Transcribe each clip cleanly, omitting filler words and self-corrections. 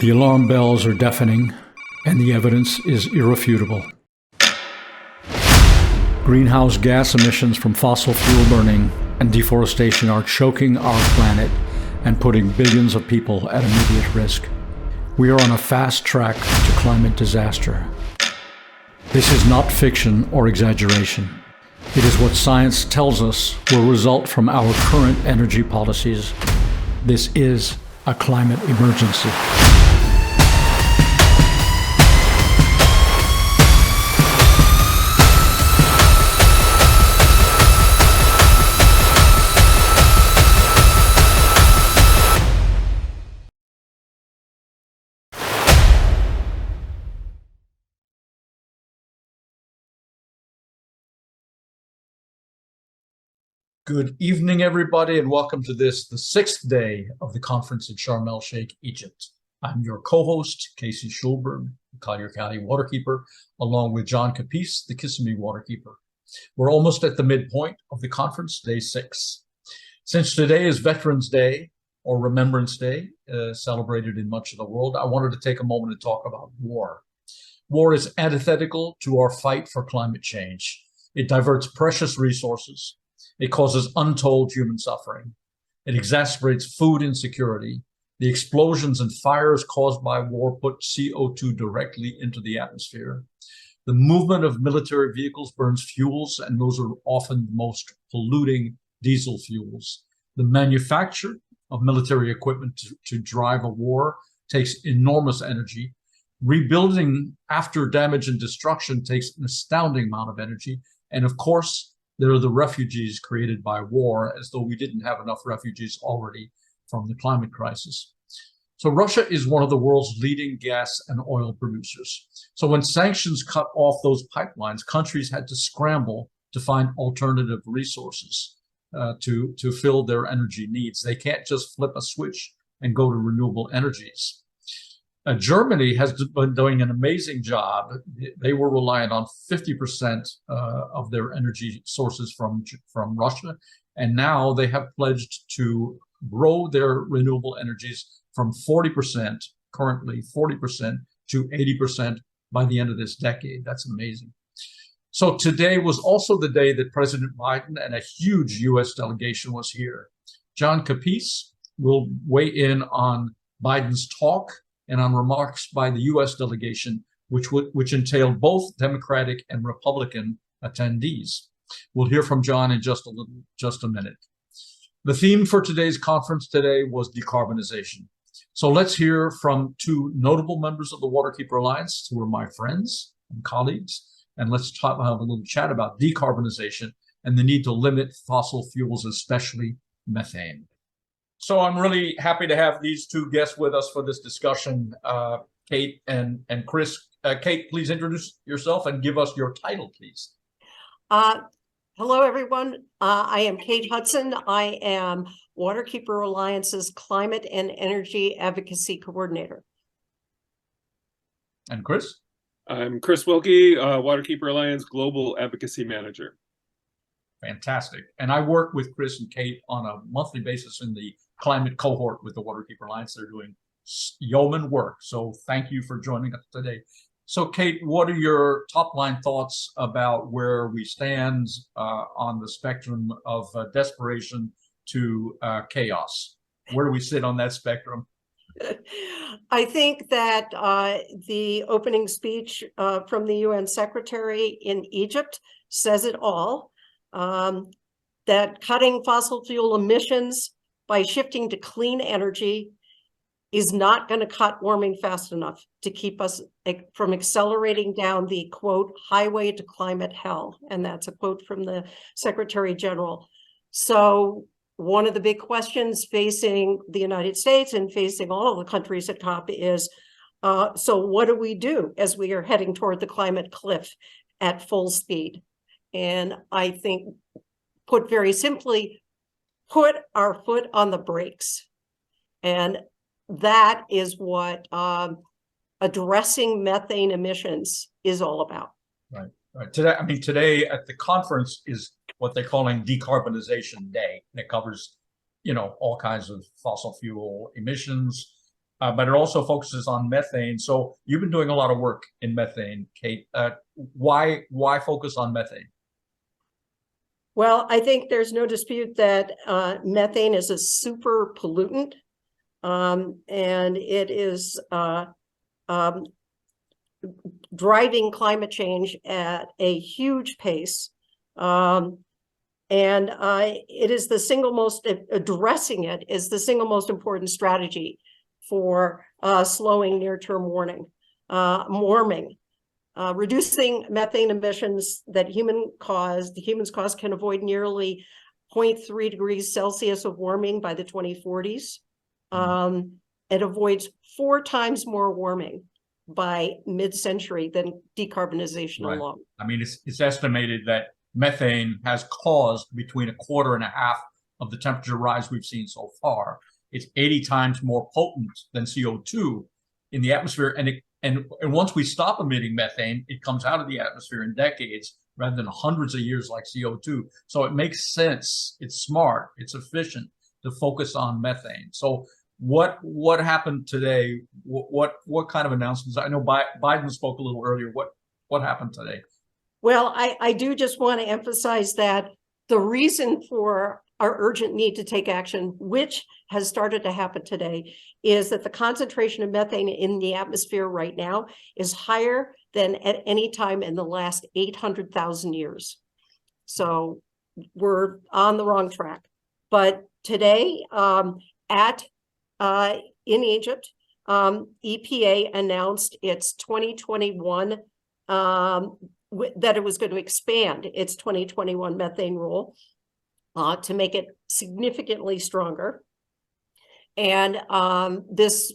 The alarm bells are deafening, and the evidence is irrefutable. Greenhouse gas emissions from fossil fuel burning and deforestation are choking our planet and putting billions of people at immediate risk. We are on a fast track to climate disaster. This is not fiction or exaggeration. It is what science tells us will result from our current energy policies. This is a climate emergency. Good evening, everybody, and welcome to the sixth day of the conference in Sharm el-Sheikh, Egypt. I'm your co-host, Casey Schulberg, the Collier County Waterkeeper, along with John Capece, the Kissimmee Waterkeeper. We're almost at the midpoint of the conference, day 6. Since today is Veterans Day, or Remembrance Day, celebrated in much of the world, I wanted to take a moment to talk about war. War is antithetical to our fight for climate change. It diverts precious resources. It causes untold human suffering. It exacerbates food insecurity. The explosions and fires caused by war put CO2 directly into the atmosphere. The movement of military vehicles burns fuels, and those are often the most polluting diesel fuels. The manufacture of military equipment to drive a war takes enormous energy. Rebuilding after damage and destruction takes an astounding amount of energy. And of course, there are the refugees created by war, as though we didn't have enough refugees already from the climate crisis. So Russia is one of the world's leading gas and oil producers. So when sanctions cut off those pipelines, countries had to scramble to find alternative resources to fill their energy needs. They can't just flip a switch and go to renewable energies. Germany has been doing an amazing job. They were reliant on 50% of their energy sources from Russia, and now they have pledged to grow their renewable energies from 40%, currently 40%, to 80% by the end of this decade. That's amazing. So today was also the day that President Biden and a huge U.S. delegation was here. John Capece will weigh in on Biden's talk and on remarks by the U.S. delegation, which entailed both Democratic and Republican attendees. We'll hear from John in just a minute. The theme for today's conference today was decarbonization. So let's hear from two notable members of the Waterkeeper Alliance, who are my friends and colleagues, and let's have a little chat about decarbonization and the need to limit fossil fuels, especially methane. So I'm really happy to have these two guests with us for this discussion, Kate and Chris. Kate, please introduce yourself and give us your title, please. Hello, everyone. I am Kate Hudson. I am Waterkeeper Alliance's Climate and Energy Advocacy Coordinator. And Chris? I'm Chris Wilke, Waterkeeper Alliance Global Advocacy Manager. Fantastic. And I work with Chris and Kate on a monthly basis in the climate cohort with the Waterkeeper Alliance. They're doing yeoman work. So thank you for joining us today. So Kate, what are your top line thoughts about where we stand on the spectrum of desperation to chaos? Where do we sit on that spectrum? I think that the opening speech from the UN Secretary in Egypt says it all. That cutting fossil fuel emissions by shifting to clean energy is not going to cut warming fast enough to keep us from accelerating down the, quote, highway to climate hell. And that's a quote from the Secretary General. So one of the big questions facing the United States and facing all of the countries at COP is, so what do we do as we are heading toward the climate cliff at full speed? And I think, put very simply, put our foot on the brakes. And that is what addressing methane emissions is all about. Right. Today at the conference is what they're calling Decarbonization Day. And it covers, all kinds of fossil fuel emissions, but it also focuses on methane. So you've been doing a lot of work in methane, Kate. Why focus on methane? Well, I think there's no dispute that methane is a super pollutant, and it is driving climate change at a huge pace. And it is the single most, addressing it is the single most important strategy for slowing near-term warming. Reducing methane emissions that humans cause can avoid nearly 0.3 degrees Celsius of warming by the 2040s. It avoids 4 times more warming by mid-century than decarbonization alone. I mean, it's estimated that methane has caused between 1.25 of the temperature rise we've seen so far. It's 80 times more potent than CO2 in the atmosphere. And once we stop emitting methane, it comes out of the atmosphere in decades rather than hundreds of years like CO2. So it makes sense. It's smart. It's efficient to focus on methane. So what happened today? What kind of announcements? I know Biden spoke a little earlier. What happened today? Well, I do just want to emphasize that the reason for our urgent need to take action, which has started to happen today, is that the concentration of methane in the atmosphere right now is higher than at any time in the last 800,000 years. So we're on the wrong track. But today, in Egypt, EPA announced its 2021 that it was going to expand its 2021 methane rule to make it significantly stronger. And this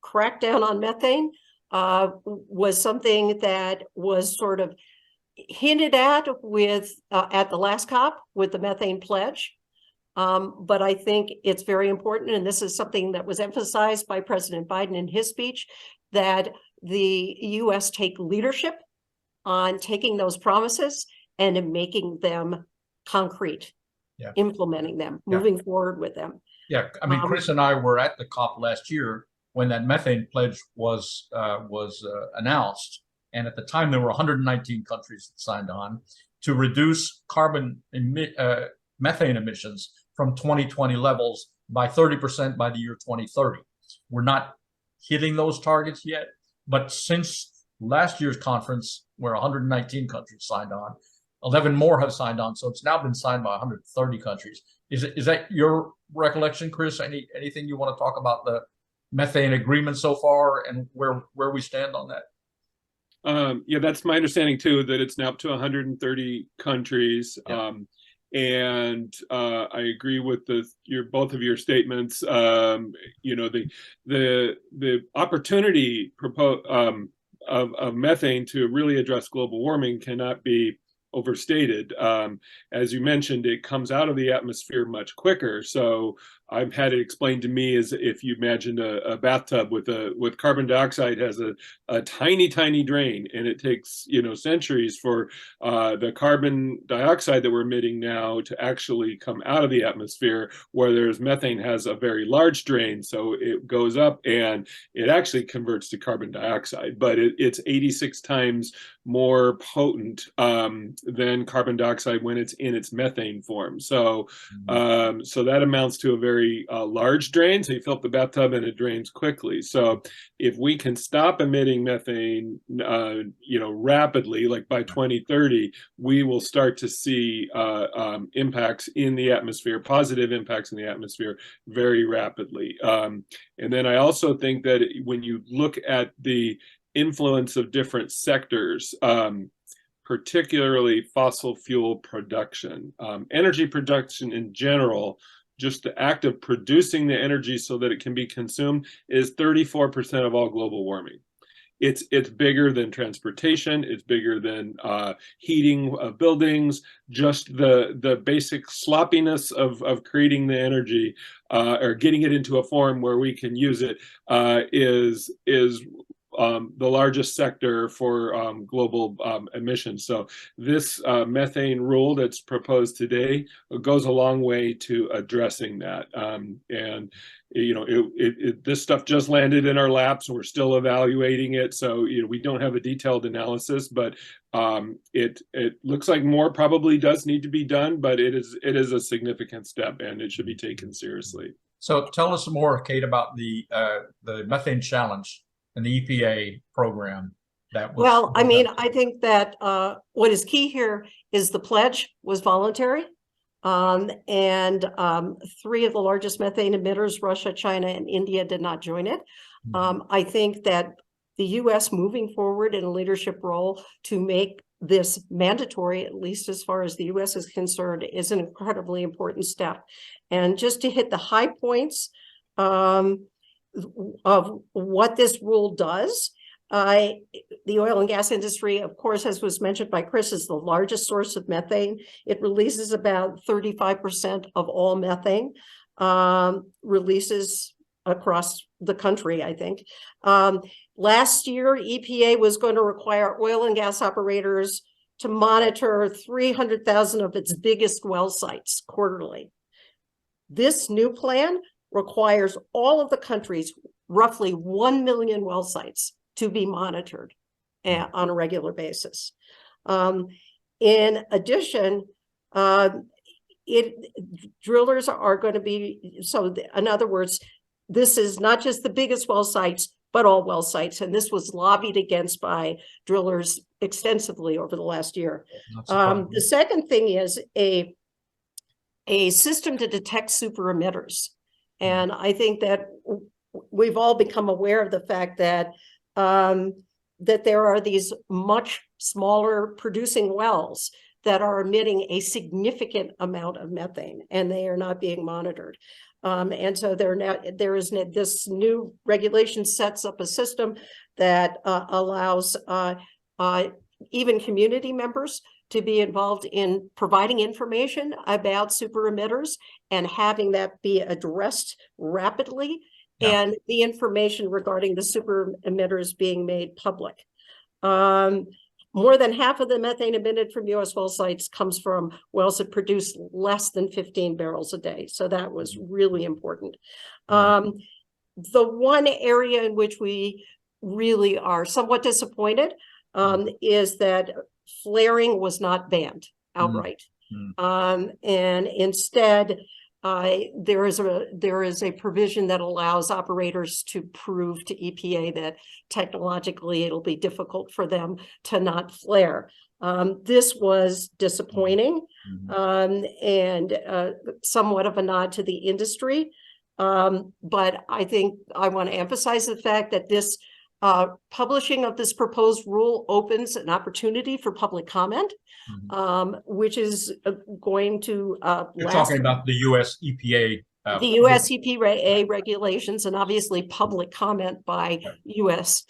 crackdown on methane was something that was sort of hinted at with at the last COP with the methane pledge. But I think it's very important, and this is something that was emphasized by President Biden in his speech, that the U.S. take leadership on taking those promises and in making them concrete, implementing them, moving forward with them. Yeah, I mean, Chris and I were at the COP last year when that methane pledge was announced, and at the time there were 119 countries that signed on to reduce methane emissions from 2020 levels by 30% by the year 2030. We're not hitting those targets yet, but since last year's conference, where 119 countries signed on, 11 more have signed on, so it's now been signed by 130 countries. Is that your recollection, Chris? Anything you want to talk about the methane agreement so far and where we stand on that? Yeah, that's my understanding too, that it's now up to 130 countries. Yeah. And I agree with both of your statements. You know, the opportunity of methane to really address global warming cannot be overstated. As you mentioned, it comes out of the atmosphere much quicker. So I've had it explained to me as if you imagined a bathtub with carbon dioxide has a tiny drain, and it takes centuries for the carbon dioxide that we're emitting now to actually come out of the atmosphere, whereas methane has a very large drain, so it goes up and it actually converts to carbon dioxide, but it's 86 times more potent than carbon dioxide when it's in its methane form. So so that amounts to a very large drain. So you fill up the bathtub and it drains quickly. So if we can stop emitting methane rapidly, like by 2030, we will start to see impacts in the atmosphere, positive impacts in the atmosphere very rapidly. And then I also think that when you look at the influence of different sectors, particularly fossil fuel production, energy production in general, just the act of producing the energy so that it can be consumed is 34% of all global warming. It's bigger than transportation. It's bigger than heating of buildings. Just the basic sloppiness of creating the energy or getting it into a form where we can use it is largest sector for global emissions. So this methane rule that's proposed today goes a long way to addressing that. And you know, this stuff just landed in our laps. We're still evaluating it, so you know, we don't have a detailed analysis, but it looks like more probably does need to be done. But it is a significant step, and it should be taken seriously. So tell us more, Kate, about the methane challenge and the EPA program that was. Well, I mean, I think that what is key here is the pledge was voluntary. And 3 of the largest methane emitters, Russia, China, and India, did not join it. I think that the US moving forward in a leadership role to make this mandatory, at least as far as the US is concerned, is an incredibly important step. And just to hit the high points of what this rule does, the oil and gas industry, of course, as was mentioned by Chris, is the largest source of methane. It releases about 35% of all methane releases across the country, I think. Last year, EPA was going to require oil and gas operators to monitor 300,000 of its biggest well sites quarterly. This new plan requires all of the country's roughly 1 million well sites to be monitored on a regular basis. In addition, drillers are going to be, so in other words, this is not just the biggest well sites, but all well sites. And this was lobbied against by drillers extensively over the last year. The second thing is a system to detect super emitters. And I think that we've all become aware of the fact that that there are these much smaller producing wells that are emitting a significant amount of methane, and they are not being monitored. And so this new regulation sets up a system that allows even community members to be involved in providing information about super emitters and having that be addressed rapidly. Yeah. And the information regarding the super emitters being made public. More than half of the methane emitted from U.S. well sites comes from wells that produce less than 15 barrels a day. So that was really important. The one area in which we really are somewhat disappointed is that flaring was not banned outright. And instead, there is a provision that allows operators to prove to EPA that technologically it'll be difficult for them to not flare. This was disappointing and somewhat of a nod to the industry. But I think I want to emphasize the fact that this publishing of this proposed rule opens an opportunity for public comment, which is going to You're talking about the U.S. EPA. The U.S. EPA regulations and obviously public comment by U.S.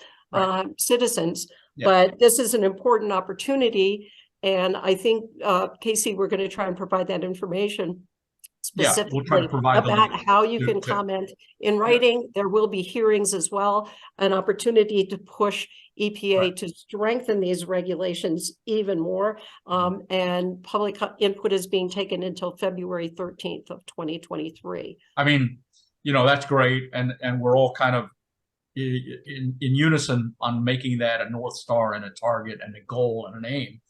Citizens. Yeah. But this is an important opportunity. And I think, Casey, we're going to try and provide that information specifically we'll try to provide about how you can comment in writing. Yeah. There will be hearings as well, an opportunity to push EPA to strengthen these regulations even more. And public input is being taken until February 13th of 2023. I mean, you know, that's great. And we're all kind of in unison on making that a North Star and a target and a goal and an aim.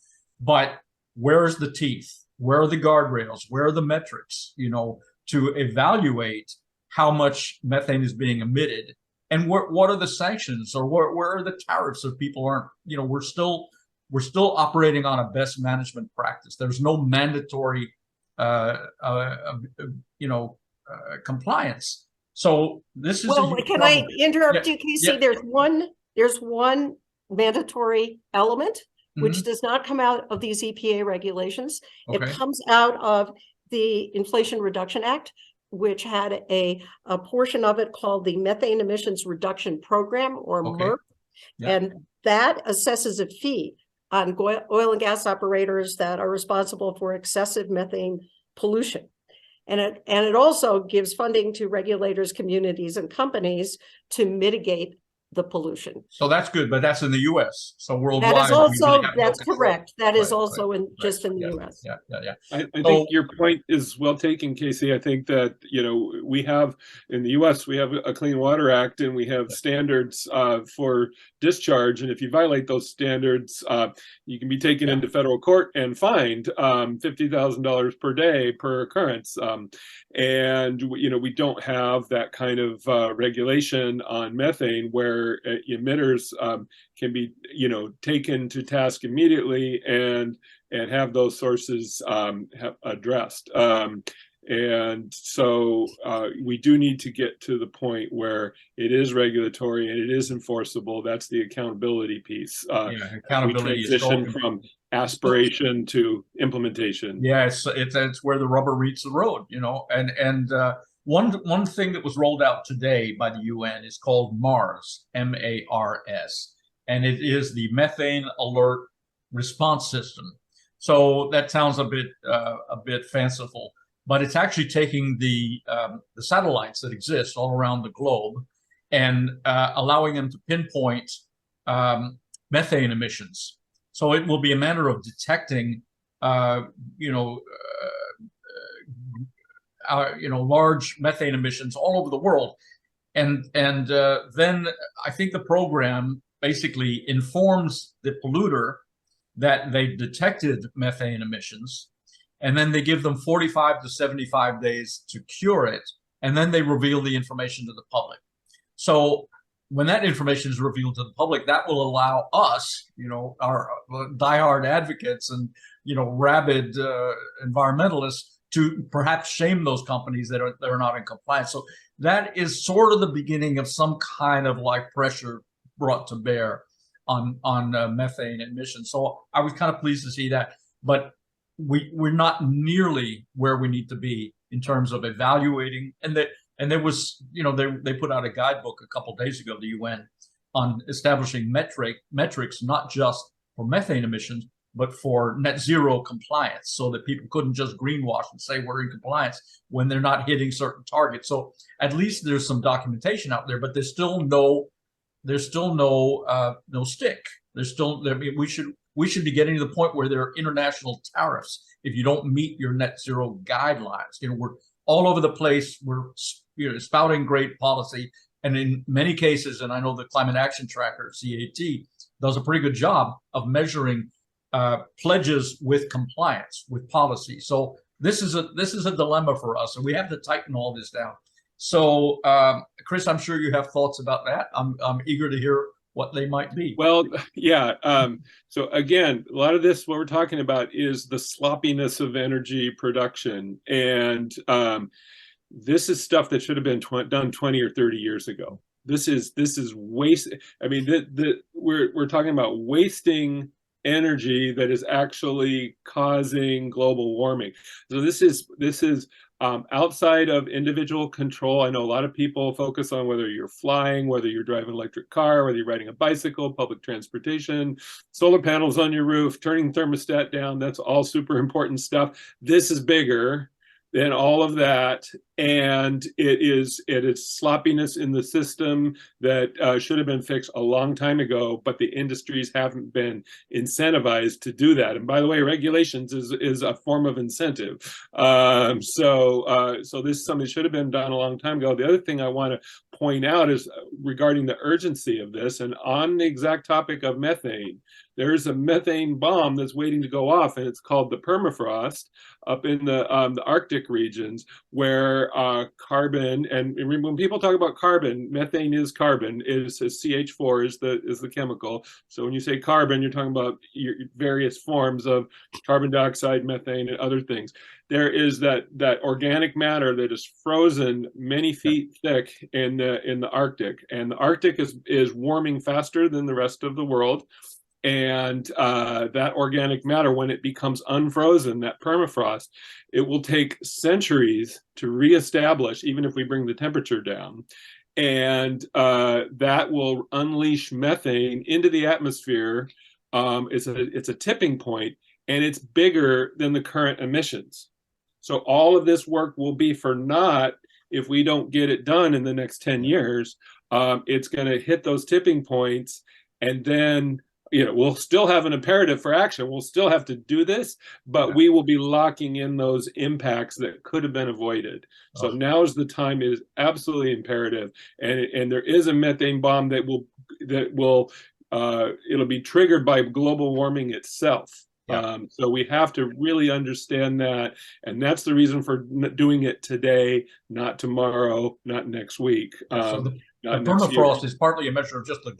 But where's the teeth? Where are the guardrails? Where are the metrics, you know, to evaluate how much methane is being emitted? And what are the sanctions, or where are the tariffs if people aren't, you know, we're still operating on a best management practice. There's no mandatory, compliance. So this is. Well, can I interrupt you, Casey? Yeah. There's one mandatory element which does not come out of these EPA regulations. Okay. It comes out of the Inflation Reduction Act, which had a portion of it called the Methane Emissions Reduction Program, or MERP. Yeah. And that assesses a fee on oil and gas operators that are responsible for excessive methane pollution. And it also gives funding to regulators, communities, and companies to mitigate the pollution. So that's good, but that's in the US. So worldwide, That is we also, really have no that's control. correct. That is Right, also right, in right. just in the Yeah, US. yeah. I So- think your point is well taken, Casey. I think that, you know, we have in the US, we have a Clean Water Act and we have standards for discharge. And if you violate those standards, you can be taken into federal court and fined $50,000 per day per occurrence. And, you know, we don't have that kind of regulation on methane where emitters can be, you know, taken to task immediately and have those sources addressed. And so we do need to get to the point where it is regulatory and it is enforceable. That's the accountability piece. Accountability we transition from aspiration to implementation. Yeah, it's where the rubber meets the road, you know. And one thing that was rolled out today by the UN is called MARS, M-A-R-S, and it is the Methane Alert Response System. So that sounds a bit fanciful, but it's actually taking the satellites that exist all around the globe and allowing them to pinpoint methane emissions. So it will be a matter of detecting, large methane emissions all over the world, and then I think the program basically informs the polluter that they detected methane emissions, and then they give them 45 to 75 days to cure it, and then they reveal the information to the public. So when that information is revealed to the public, that will allow us, you know, our diehard advocates and, you know, rabid environmentalists to perhaps shame those companies that are not in compliance. So that is sort of the beginning of some kind of like pressure brought to bear on methane emissions. So I was kind of pleased to see that, but we're not nearly where we need to be in terms of evaluating. And there was, you know, they put out a guidebook a couple of days ago, the UN, on establishing metrics, not just for methane emissions, but for net zero compliance, so that people couldn't just greenwash and say we're in compliance when they're not hitting certain targets. So at least there's some documentation out there, but there's still no stick. We should be getting to the point where there are international tariffs if you don't meet your net zero guidelines. You know, we're all over the place. We're, you know, spouting great policy, and in many cases, and I know the Climate Action Tracker (CAT) does a pretty good job of measuring pledges with compliance with policy. So this is a dilemma for us, and we have to tighten all this down. So, Chris, I'm sure you have thoughts about that. I'm eager to hear what they might be. Well, yeah. So again, a lot of this, what we're talking about is the sloppiness of energy production. And this is stuff that should have been done 20 or 30 years ago. This is waste. I mean, we're talking about wasting energy that is actually causing global warming. So this is outside of individual control. I know a lot of people focus on whether you're flying, whether you're driving an electric car, whether you're riding a bicycle, public transportation, solar panels on your roof, turning thermostat down. That's all super important stuff. This is bigger than all of that, and it is sloppiness in the system that should have been fixed a long time ago, but the industries haven't been incentivized to do that. And by the way, regulations is a form of incentive. So this is something that should have been done a long time ago. The other thing I want to point out is regarding the urgency of this, and on the exact topic of methane, there's a methane bomb that's waiting to go off, and it's called the permafrost up in the Arctic regions, where carbon, and when people talk about carbon, methane is carbon. CH4 is the chemical. So when you say carbon, you're talking about your various forms of carbon dioxide, methane, and other things. There is that organic matter that is frozen many feet thick in the Arctic, and the Arctic is warming faster than the rest of the world. And that organic matter, when it becomes unfrozen, that permafrost, it will take centuries to reestablish, even if we bring the temperature down. And that will unleash methane into the atmosphere. It's a tipping point, and it's bigger than the current emissions. So all of this work will be for naught if we don't get it done in the next 10 years. it's going to hit those tipping points, and then we'll still have an imperative for action. We'll still have to do this, but we will be locking in those impacts that could have been avoided. So now is the time. It is absolutely imperative, and there is a methane bomb that will it'll be triggered by global warming itself. So we have to really understand that, and that's the reason for doing it today, not tomorrow, not next week. So the permafrost is partly a measure of just the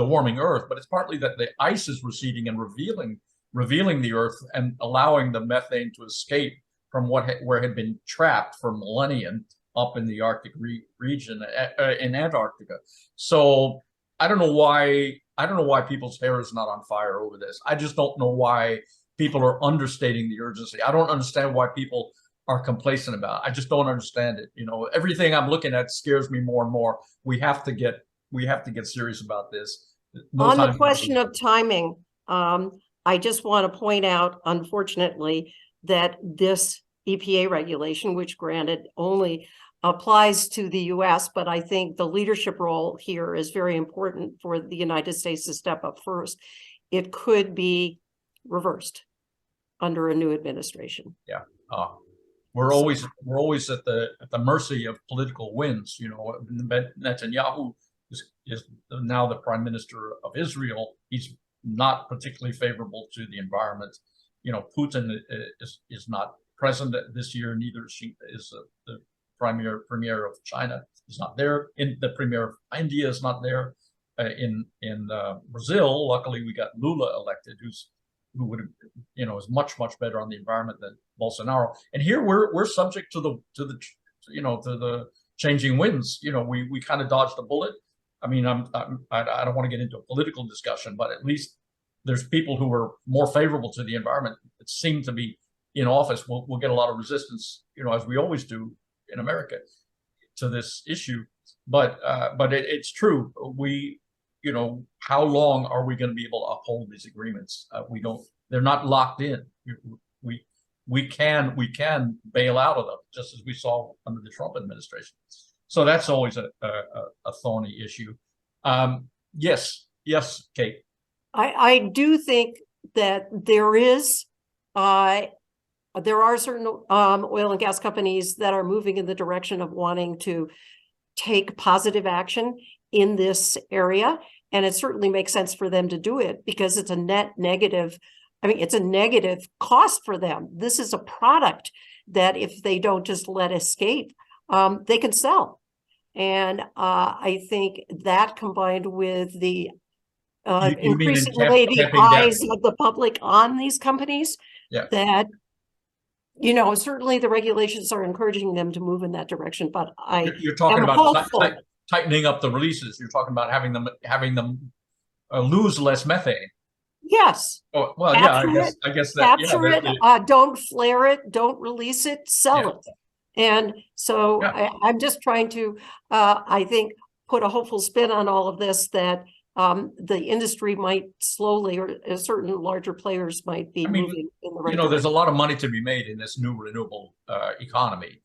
warming Earth, but it's partly that the ice is receding and revealing the Earth and allowing the methane to escape from where it had been trapped for millennia up in the Arctic region in Antarctica. So I don't know why people's hair is not on fire over this. I just don't know why people are understating the urgency. I don't understand why people are complacent about it. I just don't understand it. Everything I'm looking at scares me more and more. We have to get serious about this. On the question of timing, I just want to point out, unfortunately, that this EPA regulation, which granted only applies to the US, but I think the leadership role here is very important for the United States to step up first. It could be reversed under a new administration. Yeah. We're always at the mercy of political winds. Netanyahu is now the prime minister of Israel. He's not particularly favorable to the environment. Putin is not present this year. Neither is the premier of China. Is not there. The premier of India is not there. In Brazil, luckily we got Lula elected, who would is much better on the environment than Bolsonaro. And here we're subject to the changing winds. We kind of dodged a bullet. I mean, I don't want to get into a political discussion, but at least there's people who are more favorable to the environment that seem to be in office. We'll get a lot of resistance, as we always do in America, to this issue. But it's true. How long are we going to be able to uphold these agreements? They're not locked in. We can bail out of them, just as we saw under the Trump administration. So that's always a thorny issue. Yes, Kate. I do think that there are certain oil and gas companies that are moving in the direction of wanting to take positive action in this area. And it certainly makes sense for them to do it because it's a net negative. I mean, it's a negative cost for them. This is a product that if they don't just let escape, they can sell. And I think that combined with the increasingly the eyes of the public on these companies, that certainly the regulations are encouraging them to move in that direction. But you're talking about tightening up the releases. You're talking about having them lose less methane. Yes. Oh, well, I guess that. Capture it. Don't flare it. Don't release it. Sell it. And so I'm just trying to, I think, put a hopeful spin on all of this, that the industry might slowly, or certain larger players might be moving in the right direction. There's a lot of money to be made in this new renewable economy.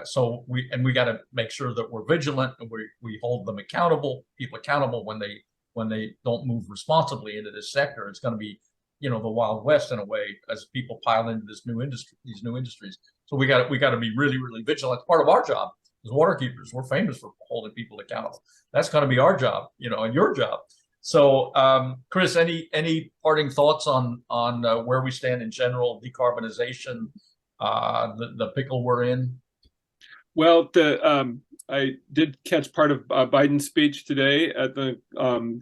So we got to make sure that we're vigilant and we hold them accountable, people accountable when they don't move responsibly into this sector. It's going to be, the Wild West in a way as people pile into these new industries. So we got to be really, really vigilant. It's part of our job as waterkeepers. We're famous for holding people accountable. That's going to be our job, and your job. So, Chris, any parting thoughts on where we stand in general, decarbonization, the pickle we're in? Well, I did catch part of Biden's speech today at the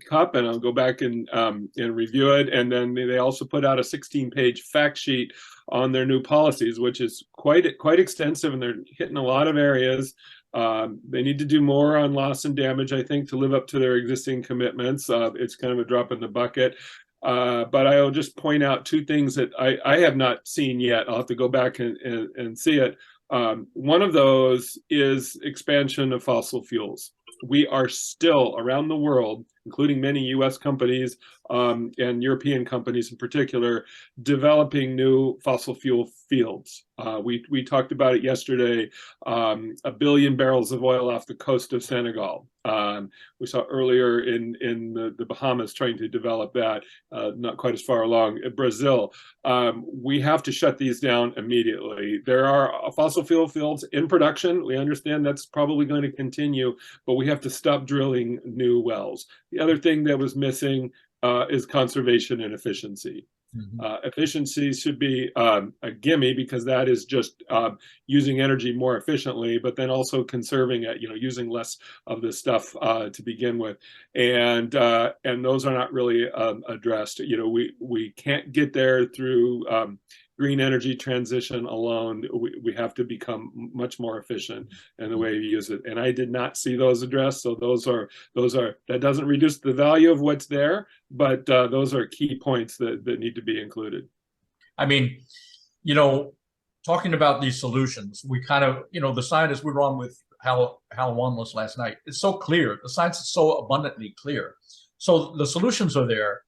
COP, and I'll go back and review it. And then they also put out a 16-page fact sheet on their new policies, which is quite extensive, and they're hitting a lot of areas. They need to do more on loss and damage, I think, to live up to their existing commitments. It's kind of a drop in the bucket. But I'll just point out two things that I have not seen yet. I'll have to go back and see it. One of those is expansion of fossil fuels. We are still around the world including many U.S. companies and European companies in particular, developing new fossil fuel fields. We talked about it yesterday, 1 billion barrels of oil off the coast of Senegal. We saw earlier in the Bahamas trying to develop that, not quite as far along. Brazil, we have to shut these down immediately. There are fossil fuel fields in production. We understand that's probably going to continue, but we have to stop drilling new wells. The other thing that was missing is conservation and efficiency. Efficiency should be a gimme, because that is just using energy more efficiently, but then also conserving it, using less of this stuff to begin with, and those are not really addressed. We can't get there through green energy transition alone. We have to become much more efficient in the way we use it, and I did not see those addressed. So that doesn't reduce the value of what's there, but those are key points that need to be included. I mean, talking about these solutions, we kind of, the scientists, we were on with Hal Wanless last night. It's so clear. The science is so abundantly clear. So the solutions are there.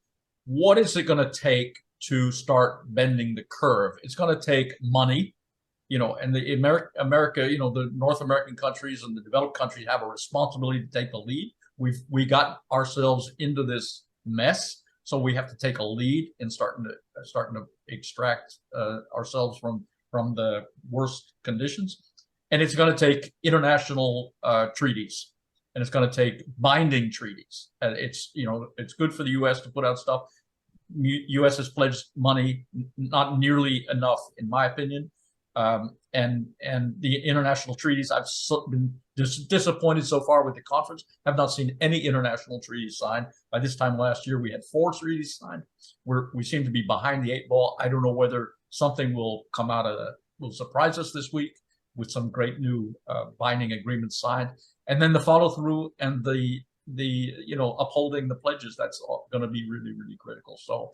What is it going to take to start bending the curve? It's going to take money, and the America, the North American countries and the developed countries have a responsibility to take the lead. We got ourselves into this mess, so we have to take a lead in starting to extract ourselves from the worst conditions. And it's going to take international treaties, and it's going to take binding treaties. It's good for the U.S. to put out stuff. U.S. has pledged money, not nearly enough, in my opinion. And the international treaties, I've been disappointed so far with the conference. Have not seen any international treaties signed. By this time last year, we had 4 treaties signed. We seem to be behind the 8 ball. I don't know whether something will come out of will surprise us this week with some great new binding agreements signed, and then the follow through and the upholding the pledges. That's going to be really, really critical. So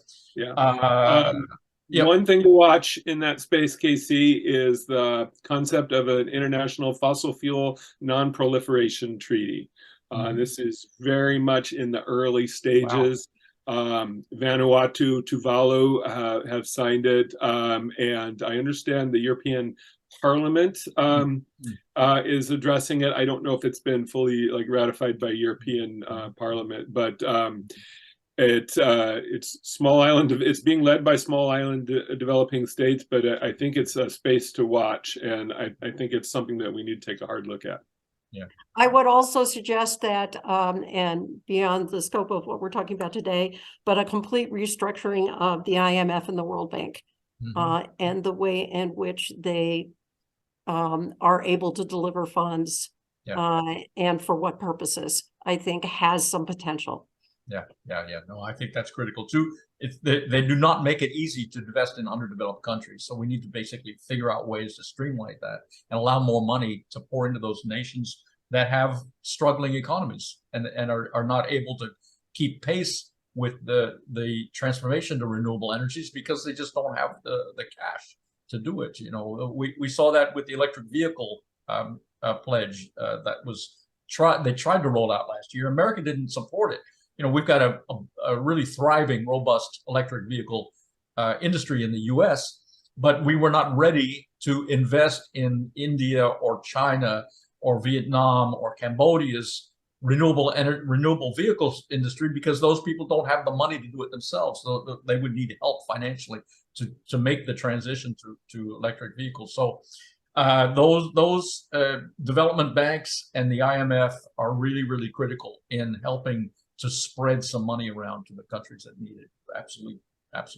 one thing to watch in that space, KC, is the concept of an international fossil fuel non-proliferation treaty. This is very much in the early stages. Wow. Vanuatu, Tuvalu have signed it, and I understand the European Parliament is addressing it. I don't know if it's been fully ratified by European Parliament, but it's small island. It's being led by small island developing states, but I think it's a space to watch, and I think it's something that we need to take a hard look at. Yeah, I would also suggest that, and beyond the scope of what we're talking about today, but a complete restructuring of the IMF and the World Bank, and the way in which they are able to deliver funds, and for what purposes, I think has some potential. Yeah. No, I think that's critical too. They do not make it easy to invest in underdeveloped countries. So we need to basically figure out ways to streamline that and allow more money to pour into those nations that have struggling economies and are not able to keep pace with the transformation to renewable energies because they just don't have the cash to do it. We saw that with the electric vehicle pledge that was they tried to roll out last year. America didn't support it. We've got a really thriving, robust electric vehicle industry in the U.S., but we were not ready to invest in India or China or Vietnam or Cambodia's renewable vehicles industry because those people don't have the money to do it themselves. So they would need help financially to make the transition to electric vehicles. So those development banks and the IMF are really, really critical in helping to spread some money around to the countries that need it. Absolutely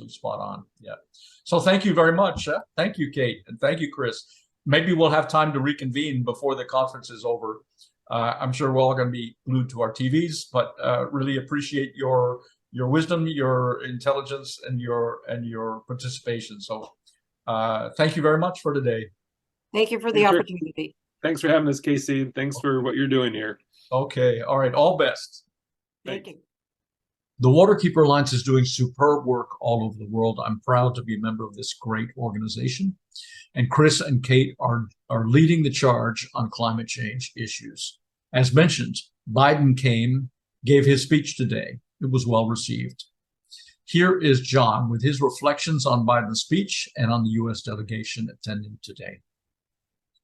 spot on. Yeah. So thank you very much. Thank you, Kate, and thank you, Chris. Maybe we'll have time to reconvene before the conference is over. I'm sure we're all going to be glued to our TVs, but really appreciate your wisdom, your intelligence, and your participation. So thank you very much for today. Thank you for the opportunity. Thanks for having us, Casey. Thanks for what you're doing here. Okay. All right. All best. Thank you. The Waterkeeper Alliance is doing superb work all over the world. I'm proud to be a member of this great organization. And Chris and Kate are leading the charge on climate change issues. As mentioned, Biden came gave his speech today. It was well received. Here is John with his reflections on Biden's speech and on the U.S. delegation attending today.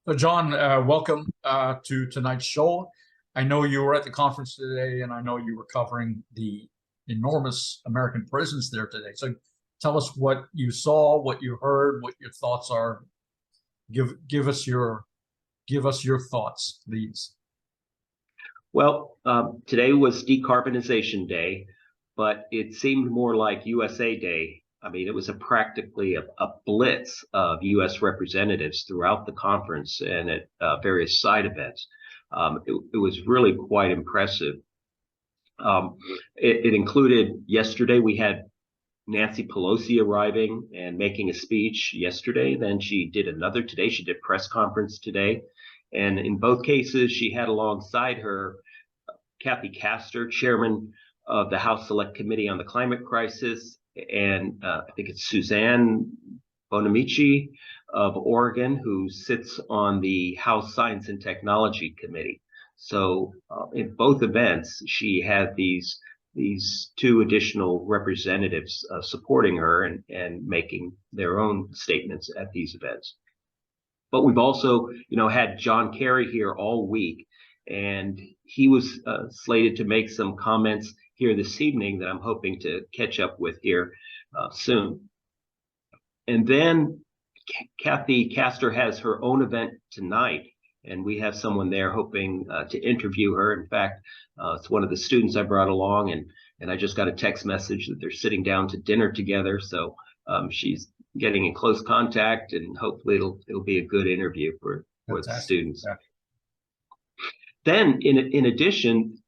So John, welcome to tonight's show. I know you were at the conference today, and I know you were covering the enormous American presence there today. So tell us what you saw, what you heard, what your thoughts are. Give us your thoughts, please. Well, today was Decarbonization Day, but it seemed more like USA Day. I mean, it was practically a blitz of U.S. representatives throughout the conference and at various side events. It was really quite impressive. It included, yesterday we had Nancy Pelosi arriving and making a speech yesterday. Then she did another today. She did press conference today. And in both cases, she had alongside her Kathy Castor, chairman of the House Select Committee on the Climate Crisis, and I think it's Suzanne Bonamici of Oregon, who sits on the House Science and Technology Committee. So in both events, she had these two additional representatives supporting her and making their own statements at these events. But we've also, had John Kerry here all week, and he was slated to make some comments here this evening that I'm hoping to catch up with here soon. And then Kathy Castor has her own event tonight, and we have someone there hoping to interview her. In fact, it's one of the students I brought along, and I just got a text message that they're sitting down to dinner together. So she's getting in close contact, and hopefully it'll be a good interview for the students. Yeah. Then, in addition,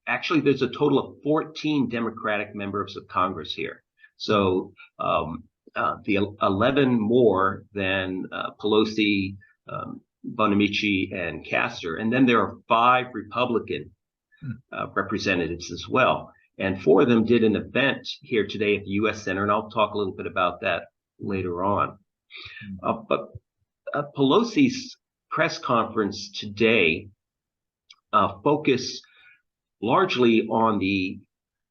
actually, there's a total of 14 Democratic members of Congress here. So the 11 more than Pelosi, Bonamici, and Castor. And then there are 5 Republican representatives as well. And 4 of them did an event here today at the U.S. Center, and I'll talk a little bit about that later on. But Pelosi's press conference today focused largely on the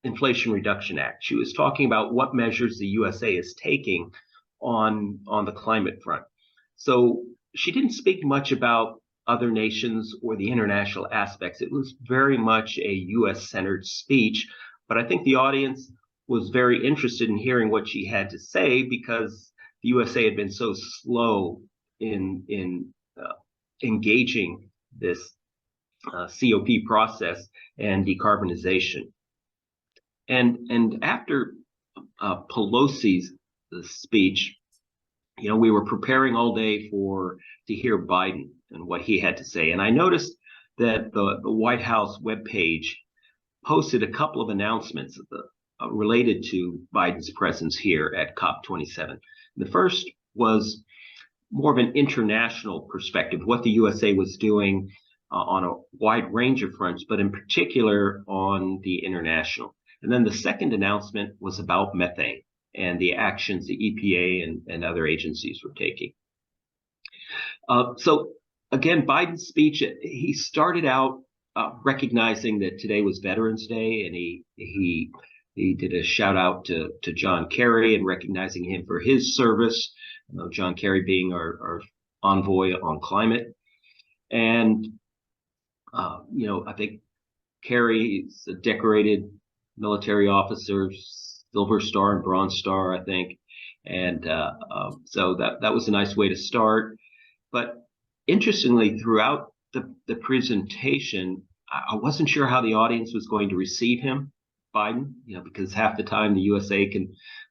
Inflation Reduction Act. She was talking about what measures the USA is taking on the climate front. So she didn't speak much about other nations or the international aspects. It was very much a U.S.-centered speech, but I think the audience was very interested in hearing what she had to say because the USA had been so slow in engaging this COP process and decarbonization. And after Pelosi's speech, we were preparing all day to hear Biden and what he had to say. And I noticed that the White House webpage posted a couple of announcements related to Biden's presence here at COP27. The first was more of an international perspective, what the USA was doing on a wide range of fronts, but in particular on the international. And then the second announcement was about methane and the actions the EPA and other agencies were taking. So again, Biden's speech, he started out recognizing that today was Veterans Day, and he did a shout out to John Kerry and recognizing him for his service. John Kerry being our envoy on climate, and I think Kerry is a decorated military officer, Silver Star and Bronze Star, I think, and so that was a nice way to start. But interestingly, throughout the presentation, I wasn't sure how the audience was going to receive him, Biden, because half the time the USA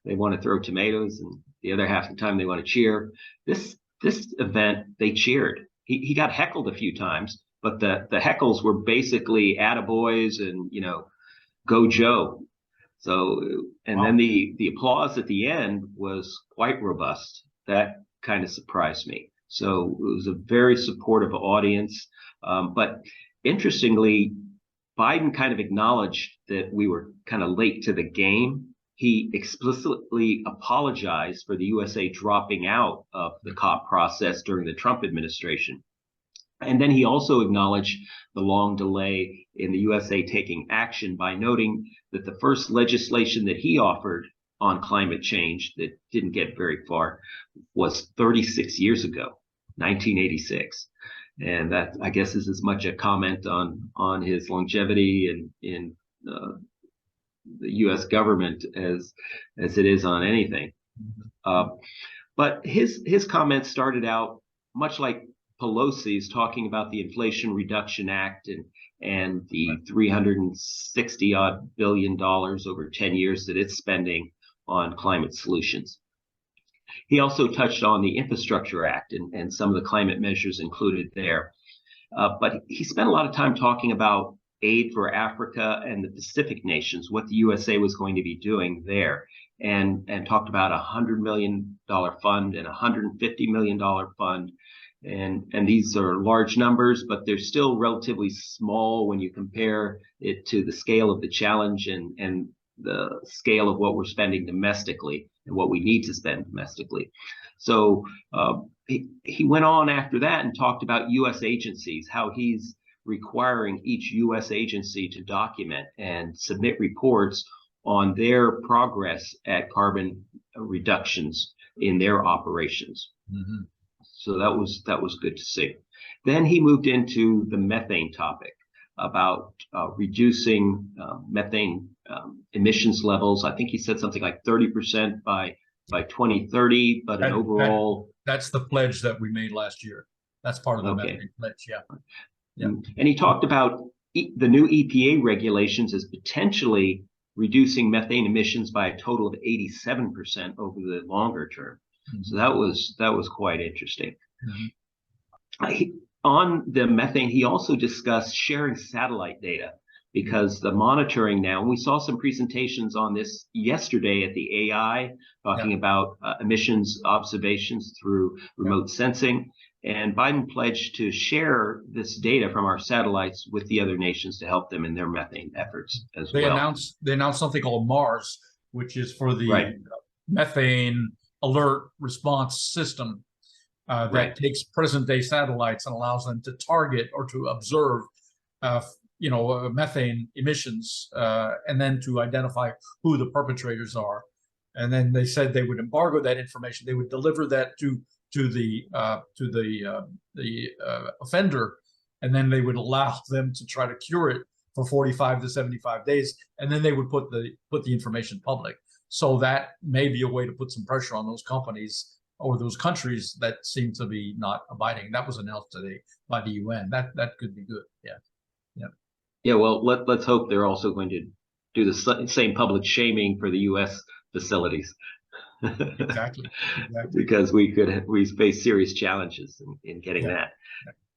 they want to throw tomatoes, and the other half the time they want to cheer. This event, they cheered. He got heckled a few times, but the heckles were basically attaboys and go Joe. So, and then the applause at the end was quite robust. That kind of surprised me. So it was a very supportive audience. But interestingly, Biden kind of acknowledged that we were kind of late to the game. He explicitly apologized for the USA dropping out of the COP process during the Trump administration. And then he also acknowledged the long delay in the USA taking action by noting that the first legislation that he offered on climate change that didn't get very far was 36 years ago, 1986. And that, I guess, is as much a comment on his longevity in the U.S. government as it is on anything. But his comments started out much like Pelosi's, talking about the Inflation Reduction Act and the $360 billion over 10 years that it's spending on climate solutions. He also touched on the Infrastructure Act and some of the climate measures included there. But he spent a lot of time talking about aid for Africa and the Pacific nations, what the USA was going to be doing there, and talked about a $100 million fund and a $150 million fund. And these are large numbers, but they're still relatively small when you compare it to the scale of the challenge and the scale of what we're spending domestically and what we need to spend domestically. So he went on after that and talked about U.S. agencies, how he's requiring each U.S. agency to document and submit reports on their progress at carbon reductions in their operations. Mm-hmm. So that was good to see. Then he moved into the methane topic about reducing methane emissions levels. I think he said something like 30% by 2030, but an overall. That's the pledge that we made last year. That's part of the methane pledge, yeah. And he talked about the new EPA regulations as potentially reducing methane emissions by a total of 87% over the longer term. Mm-hmm. So that was quite interesting. Mm-hmm. On the methane, he also discussed sharing satellite data, because the monitoring now, and we saw some presentations on this yesterday at the AI, talking about emissions observations through remote sensing. And Biden pledged to share this data from our satellites with the other nations to help them in their methane efforts as well. They announced something called Mars, which is for the methane alert response system that takes present-day satellites and allows them to target or to observe, methane emissions, and then to identify who the perpetrators are. And then they said they would embargo that information. They would deliver that to the offender, and then they would allow them to try to cure it for 45 to 75 days, and then they would put the information public. So that may be a way to put some pressure on those companies or those countries that seem to be not abiding. That was announced today by the UN. That could be good. Yeah. Well, let's hope they're also going to do the same public shaming for the U.S. facilities. Exactly. Because we face serious challenges in getting that.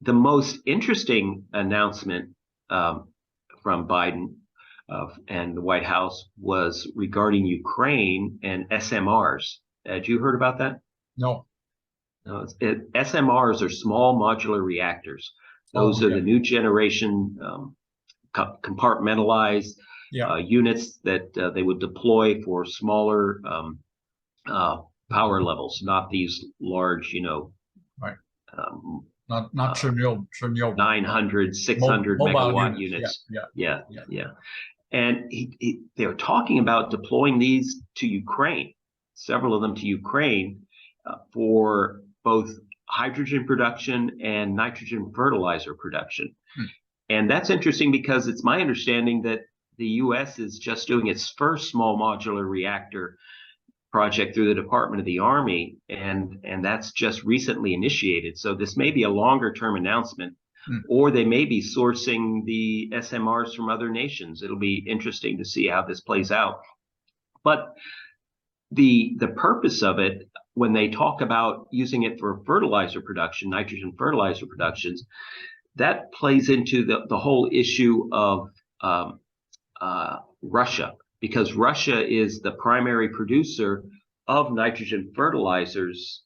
The most interesting announcement from Biden and the White House was regarding Ukraine and SMRs. Had you heard about that? No. SMRs are small modular reactors. Those are the new generation compartmentalized units that they would deploy for smaller power levels, not these large, not Chernobyl 900, 600 megawatt units. Yeah. And they're talking about deploying these to Ukraine, several of them to Ukraine, for both hydrogen production and nitrogen fertilizer production. And that's interesting because it's my understanding that the U.S. is just doing its first small modular reactor project through the Department of the Army, and that's just recently initiated. So this may be a longer term announcement, or they may be sourcing the SMRs from other nations. It'll be interesting to see how this plays out. But the purpose of it, when they talk about using it for fertilizer production, nitrogen fertilizer productions, that plays into the whole issue of Russia, because Russia is the primary producer of nitrogen fertilizers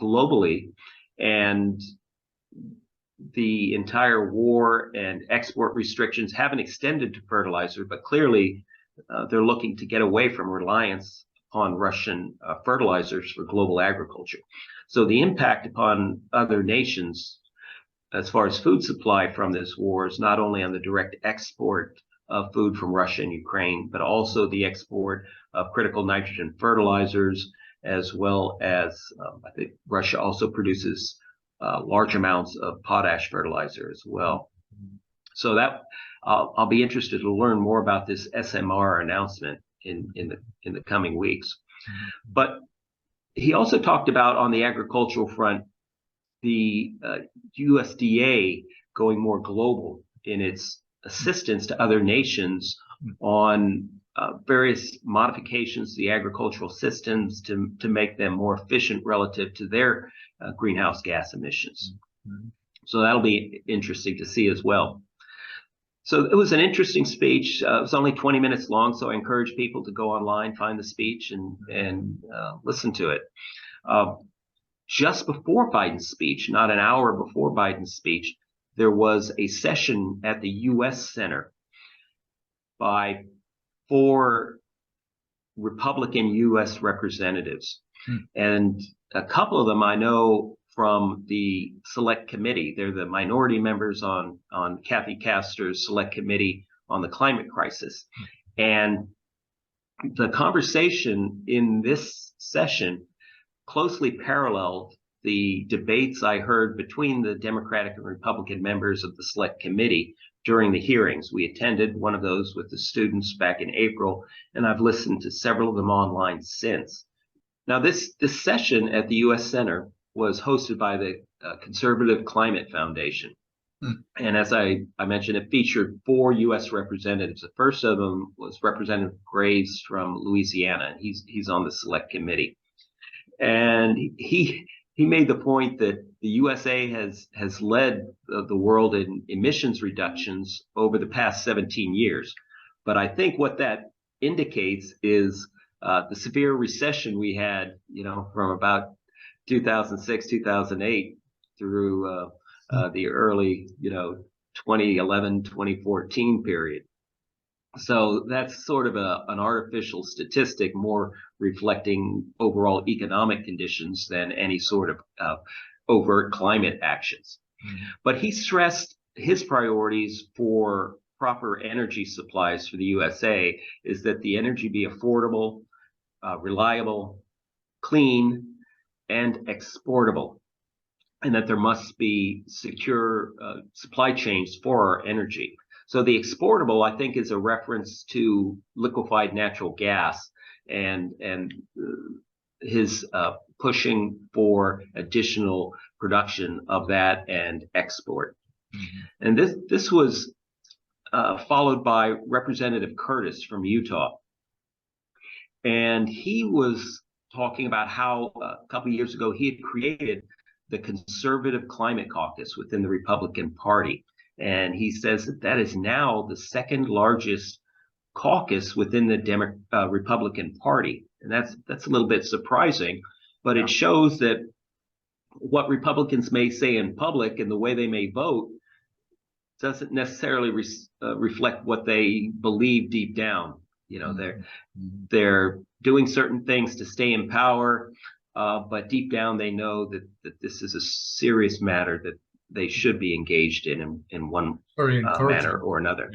globally, and the entire war and export restrictions haven't extended to fertilizer, but clearly they're looking to get away from reliance on Russian fertilizers for global agriculture. So the impact upon other nations as far as food supply from this war is not only on the direct export of food from Russia and Ukraine, but also the export of critical nitrogen fertilizers, as well as I think Russia also produces large amounts of potash fertilizer as well. So that I'll be interested to learn more about this SMR announcement in the coming weeks. But he also talked about, on the agricultural front, the USDA going more global in its assistance to other nations on various modifications to the agricultural systems to make them more efficient relative to their greenhouse gas emissions. So that'll be interesting to see as well. So it was an interesting speech. It was only 20 minutes long, so I encourage people to go online, find the speech, and listen to it. Just before Biden's speech, not an hour before Biden's speech, there was a session at the U.S. Center by 4 Republican U.S. representatives. And a couple of them I know from the select committee. They're the minority members on Kathy Castor's select committee on the climate crisis. And the conversation in this session closely paralleled the debates I heard between the Democratic and Republican members of the select committee during the hearings. We attended one of those with the students back in April, and I've listened to several of them online since. Now, this session at the U.S. Center was hosted by the Conservative Climate Foundation. And as I mentioned, it featured 4 U.S. representatives. The first of them was Representative Graves from Louisiana, and he's on the select committee. And he made the point that the USA has led the world in emissions reductions over the past 17 years. But I think what that indicates is the severe recession we had, from about 2006, 2008 through the early, 2011, 2014 period. So that's sort of an artificial statistic, more reflecting overall economic conditions than any sort of overt climate actions. But he stressed his priorities for proper energy supplies for the USA is that the energy be affordable, reliable, clean, and exportable, and that there must be secure supply chains for our energy. So the exportable, I think, is a reference to liquefied natural gas and his pushing for additional production of that and export. And this was followed by Representative Curtis from Utah. And he was talking about how a couple of years ago he had created the Conservative Climate Caucus within the Republican Party. And he says that is now the second largest caucus within the Republican Party. And that's a little bit surprising, but it shows that what Republicans may say in public and the way they may vote doesn't necessarily reflect what they believe deep down. They're doing certain things to stay in power, but deep down they know that this is a serious matter that they should be engaged in one manner or another.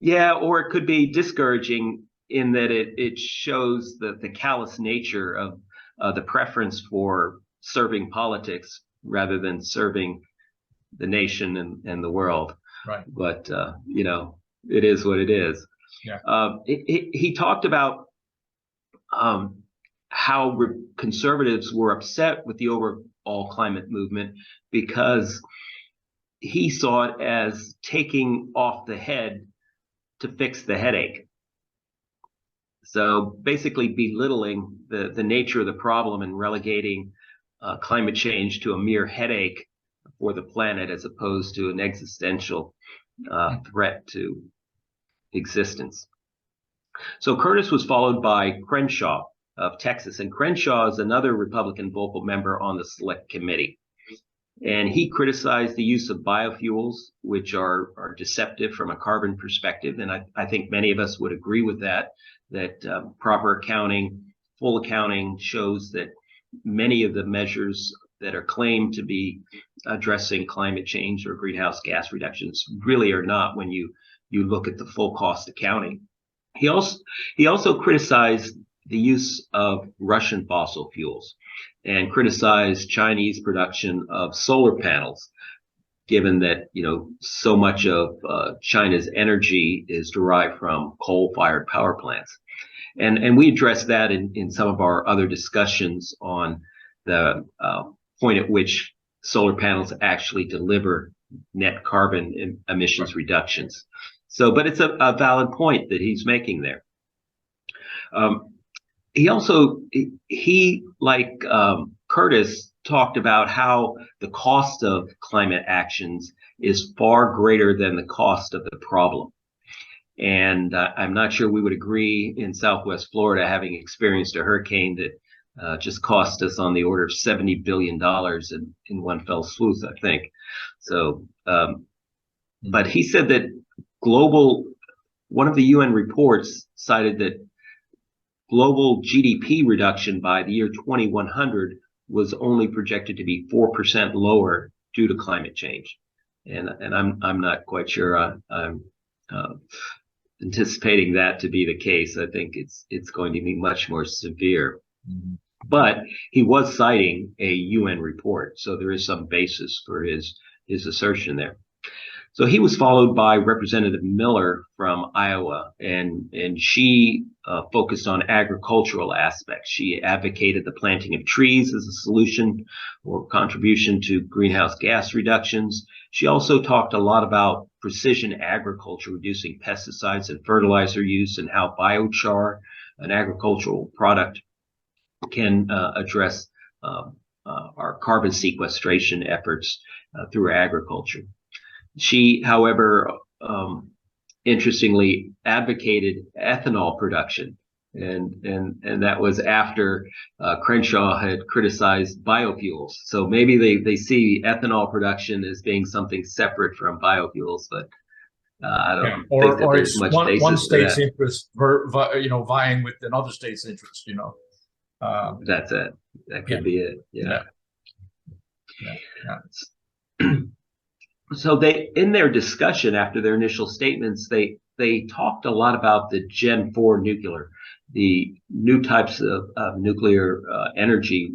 Yeah, or it could be discouraging in that it shows the callous nature of the preference for serving politics rather than serving the nation and the world. Right. But, it is what it is. Yeah. He talked about how conservatives were upset with the overall climate movement because he saw it as taking off the head to fix the headache. So basically belittling the nature of the problem and relegating climate change to a mere headache for the planet as opposed to an existential threat to existence. So Curtis was followed by Crenshaw of Texas, and Crenshaw is another Republican vocal member on the select committee. And he criticized the use of biofuels, which are deceptive from a carbon perspective. And I think many of us would agree with that proper accounting, full accounting shows that many of the measures that are claimed to be addressing climate change or greenhouse gas reductions really are not when you look at the full cost accounting. He also criticized the use of Russian fossil fuels and criticized Chinese production of solar panels, given that so much of China's energy is derived from coal-fired power plants. And we addressed that in some of our other discussions on the point at which solar panels actually deliver net carbon emissions reductions. So, but it's a valid point that he's making there. He also, like Curtis, talked about how the cost of climate actions is far greater than the cost of the problem. And I'm not sure we would agree in Southwest Florida, having experienced a hurricane that just cost us on the order of $70 billion in one fell swoop, I think. So, but he said that one of the UN reports cited that global GDP reduction by the year 2100 was only projected to be 4% lower due to climate change. And I'm not quite sure I'm anticipating that to be the case. I think it's going to be much more severe. Mm-hmm. But he was citing a UN report, so there is some basis for his assertion there. So he was followed by Representative Miller from Iowa, and she focused on agricultural aspects. She advocated the planting of trees as a solution or contribution to greenhouse gas reductions. She also talked a lot about precision agriculture, reducing pesticides and fertilizer use, and how biochar, an agricultural product, can address our carbon sequestration efforts through agriculture. She, however, interestingly advocated ethanol production, and that was after Crenshaw had criticized biofuels. So maybe they see ethanol production as being something separate from biofuels, but I don't think that there's much basis one state's for that. interest, vying with another state's interest. That's it. That could be it. Yeah. So they, in their discussion after their initial statements, they talked a lot about the Gen 4 nuclear, the new types of nuclear energy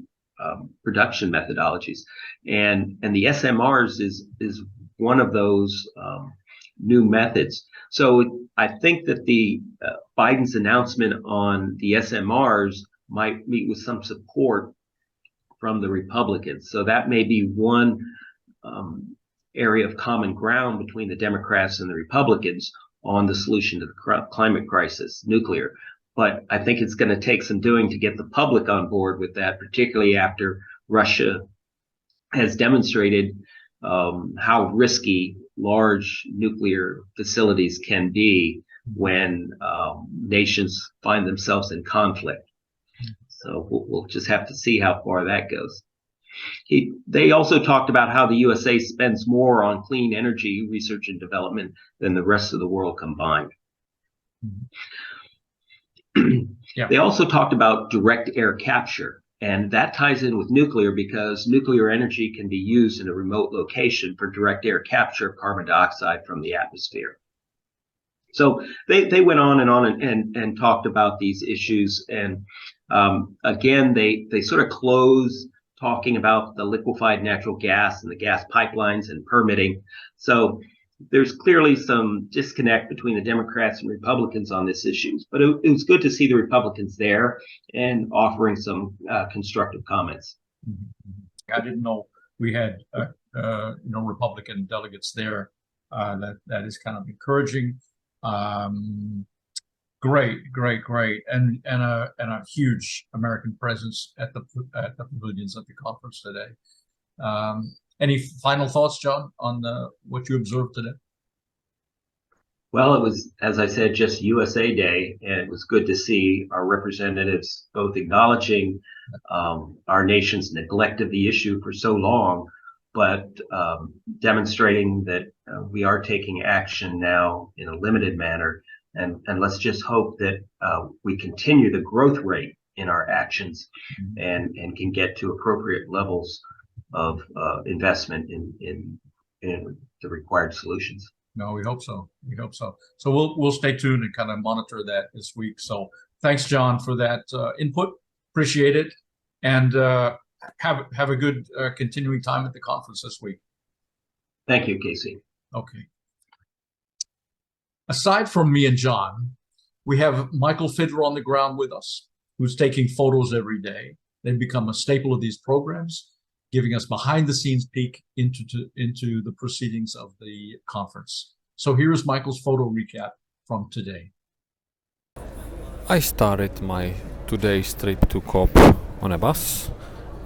production methodologies, and the SMRs is one of those new methods. So I think that the Biden's announcement on the SMRs might meet with some support from the Republicans. So that may be one area of common ground between the Democrats and the Republicans on the solution to the climate crisis, nuclear. But I think it's going to take some doing to get the public on board with that, particularly after Russia has demonstrated how risky large nuclear facilities can be when nations find themselves in conflict. So we'll just have to see how far that goes. They also talked about how the USA spends more on clean energy research and development than the rest of the world combined. Yeah. They also talked about direct air capture, and that ties in with nuclear because nuclear energy can be used in a remote location for direct air capture of carbon dioxide from the atmosphere. So they went on and talked about these issues, and again they sort of closed talking about the liquefied natural gas and the gas pipelines and permitting. So there's clearly some disconnect between the Democrats and Republicans on this issues, but it was good to see the Republicans there and offering some constructive comments. I didn't know we had Republican delegates there. That is kind of encouraging. Great, and a huge American presence at the pavilions at the conference today. Any final thoughts, John, on what you observed today? Well, it was, as I said, just USA Day, and it was good to see our representatives both acknowledging our nation's neglect of the issue for so long, but demonstrating that we are taking action now in a limited manner. And let's just hope that we continue the growth rate in our actions and can get to appropriate levels of investment in the required solutions. No, we hope so. We hope so. So we'll stay tuned and kind of monitor that this week. So thanks, John, for that input. Appreciate it, and have a good continuing time at the conference this week. Thank you, Casey. Okay. Aside from me and John, we have Michal Fidler on the ground with us, who's taking photos every day. They've become a staple of these programs, giving us behind-the-scenes peek into the proceedings of the conference. So here's Michal's photo recap from today. I started my today's trip to COP on a bus,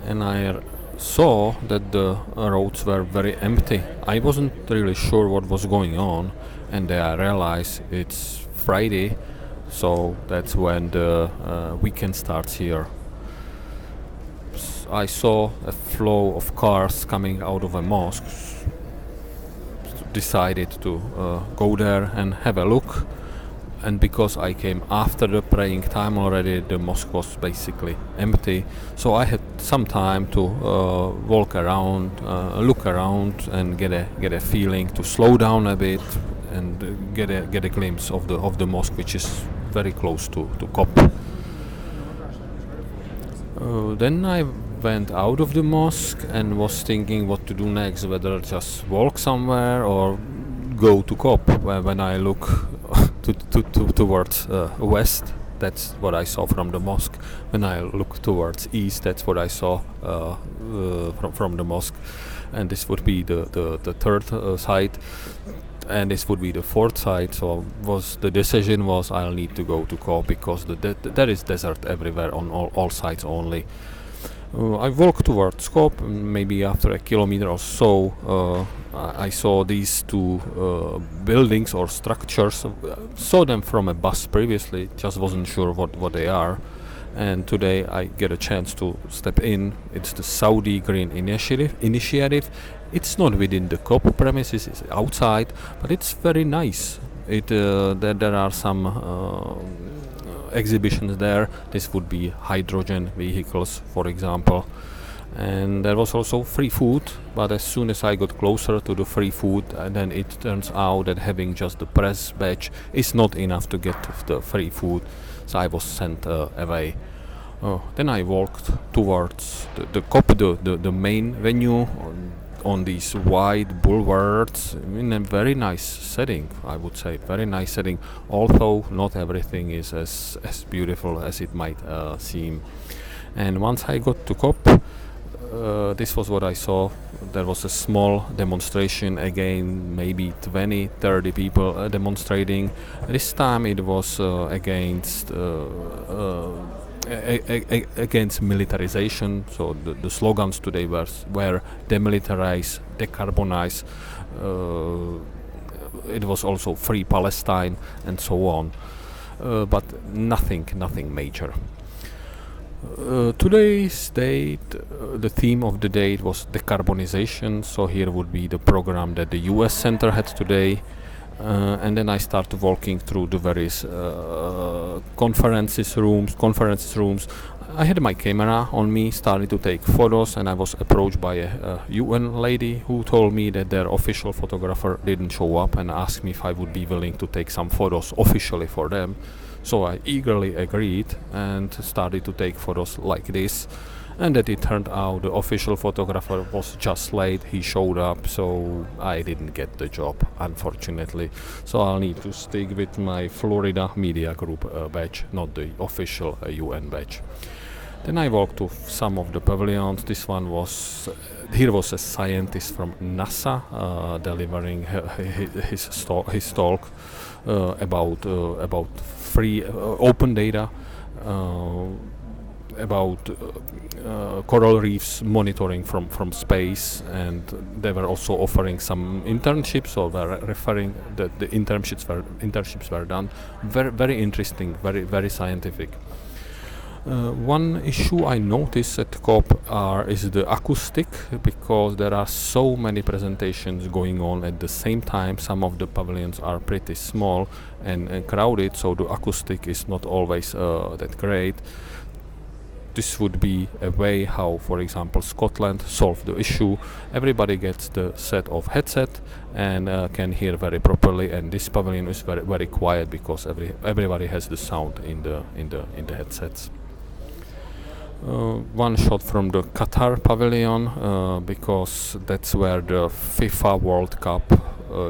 and I saw that the roads were very empty. I wasn't really sure what was going on, and then I realized it's Friday, so that's when the weekend starts here. I saw a flow of cars coming out of a mosque. Decided to go there and have a look, and because I came after the praying time already, the mosque was basically empty, so I had some time to walk around, look around, and get a feeling, to slow down a bit and get a glimpse of the mosque, which is very close to COP. Then I went out of the mosque and was thinking what to do next, whether just walk somewhere or go to COP. When I look towards west, that's what I saw from the mosque. When I look towards east, that's what I saw from the mosque. And this would be the third site, and this would be the fourth site. So the decision was I'll need to go to COP, because there is desert everywhere on all sides only. I walked towards COP, maybe after a kilometer or so, I saw these two buildings or structures. Saw them from a bus previously, just wasn't sure what they are. And today I get a chance to step in. It's the Saudi Green Initiative. It's not within the COP premises, it's outside, but it's very nice. There are some exhibitions there. This would be hydrogen vehicles, for example, and there was also free food, but as soon as I got closer to the free food, then it turns out that having just the press badge is not enough to get the free food, so I was sent away. Then I walked towards the COP, the main venue, on these wide boulevards in a very nice setting, I would say, very nice setting, although not everything is as beautiful as it might seem. And once I got to COP, this was what I saw. There was a small demonstration, again maybe 20-30 people demonstrating. This time it was against militarization. So the slogans today were demilitarize, decarbonize. It was also free Palestine and so on, but nothing major. Today's date, the theme of the date was decarbonization. So here would be the program that the US Center had today. And then I started walking through the various conference rooms. I had my camera on me, started to take photos, and I was approached by a UN lady who told me that their official photographer didn't show up, and asked me if I would be willing to take some photos officially for them. So I eagerly agreed and started to take photos like this. And that it turned out the official photographer was just late. He showed up, so I didn't get the job, unfortunately. So I'll need to stick with my Florida Media Group badge, not the official UN badge. Then I walked to some of the pavilions. Here was a scientist from NASA delivering his talk about free open data. About coral reefs monitoring from space, and they were also offering some internships, or were referring that the internships were done. Very interesting, very scientific. One issue I noticed at COP is the acoustic, because there are so many presentations going on at the same time. Some of the pavilions are pretty small and crowded, so the acoustic is not always that great. this would be a way how, for example, Scotland solved the issue. Everybody gets the set of headset and can hear very properly, and this pavilion is very, very quiet because everybody has the sound in the headsets. One shot from the Qatar pavilion, because that's where the FIFA World Cup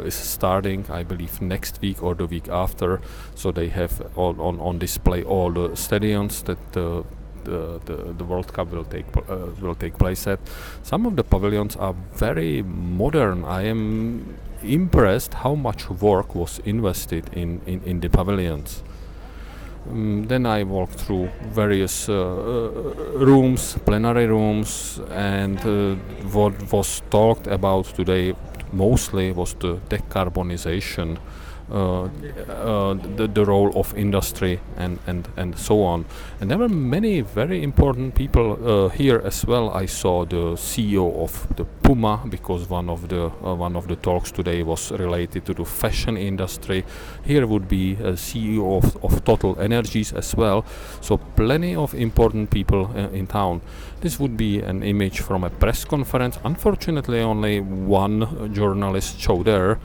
is starting, I believe next week or the week after. So they have on display all the stadiums that the World Cup will take place at. Some of the pavilions are very modern. I am impressed how much work was invested in the pavilions. Then I walked through various rooms, plenary rooms, and what was talked about today mostly was the decarbonization, the role of industry and so on. And there were many very important people here as well. I saw the CEO of the Puma, because one of the talks today was related to the fashion industry. Here would be a CEO of Total Energies as well. So plenty of important people in town. This would be an image from a press conference. Unfortunately, only one journalist showed there.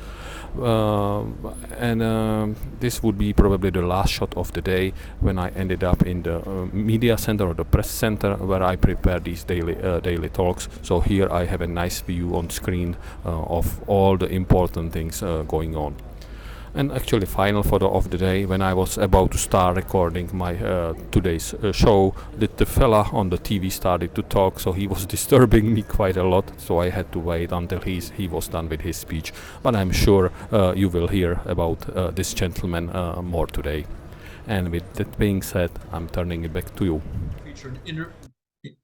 This would be probably the last shot of the day when I ended up in the media center or the press center where I prepare these daily talks. So here I have a nice view on screen of all the important things going on. And actually, final photo of the day, when I was about to start recording my today's show, the fella on the TV started to talk, so he was disturbing me quite a lot. So I had to wait until he was done with his speech. But I'm sure you will hear about this gentleman more today. And with that being said, I'm turning it back to you.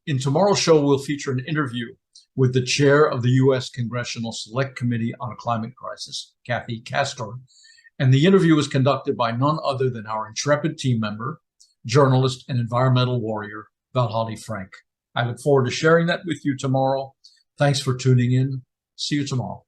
In tomorrow's show, we'll feature an interview with the chair of the U.S. Congressional Select Committee on a Climate Crisis, Kathy Castor. And the interview was conducted by none other than our intrepid team member, journalist, and environmental warrior, Valhali Frank. I look forward to sharing that with you tomorrow. Thanks for tuning in. See you tomorrow.